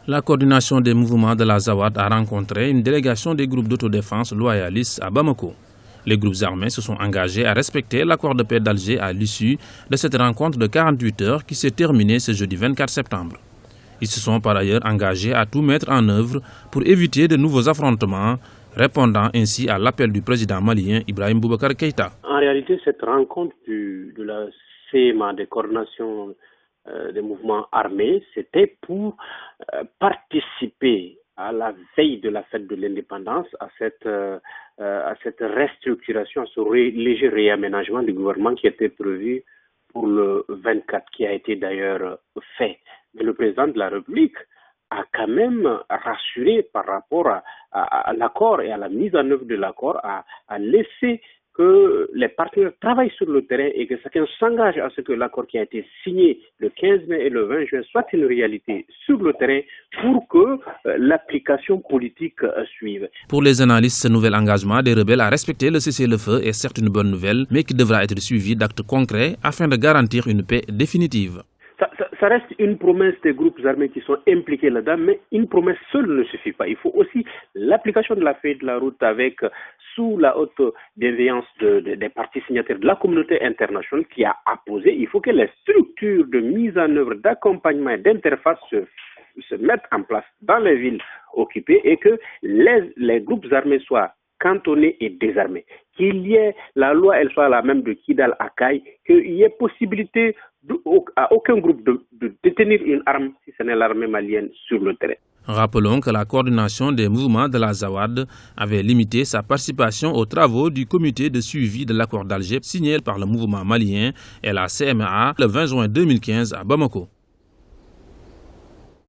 La coordination des mouvements de la Zawad a rencontré une délégation des groupes d'autodéfense loyalistes à Bamako. Les groupes armés se sont engagés à respecter l'accord de paix d'Alger à l'issue de cette rencontre de 48 heures qui s'est terminée ce jeudi 24 septembre. Ils se sont par ailleurs engagés à tout mettre en œuvre pour éviter de nouveaux affrontements, répondant ainsi à l'appel du président malien Ibrahim Boubacar Keïta. En réalité, cette rencontre de la CMA, de coordination des mouvements armés, c'était pour participer à la veille de la fête de l'indépendance, à cette restructuration, à ce léger réaménagement du gouvernement qui était prévu pour le 24, qui a été d'ailleurs fait. Mais le président de la République a quand même rassuré par rapport à l'accord et à la mise en œuvre de l'accord, à laisser que les partenaires travaillent sur le terrain et que chacun s'engage à ce que l'accord qui a été signé le 15 mai et le 20 juin soit une réalité sur le terrain pour que l'application politique suive. Pour les analystes, ce nouvel engagement des rebelles à respecter le cessez-le-feu est certes une bonne nouvelle, mais qui devra être suivi d'actes concrets afin de garantir une paix définitive. Ça reste une promesse des groupes armés qui sont impliqués là-dedans, mais une promesse seule ne suffit pas. Il faut aussi l'application de la feuille de la route avec, sous la haute bienveillance des partis signataires de la communauté internationale qui a apposé. Il faut que les structures de mise en œuvre, d'accompagnement et d'interface se mettent en place dans les villes occupées et que les groupes armés soient cantonnés et désarmés. Qu'il y ait, la loi, elle soit la même de Kidal à Kaï, qu'il y ait possibilité à aucun groupe de détenir une arme, si ce n'est l'armée malienne, sur le terrain. Rappelons que la coordination des mouvements de la Zawad avait limité sa participation aux travaux du comité de suivi de l'accord d'Alger signé par le mouvement malien et la CMA le 20 juin 2015 à Bamako.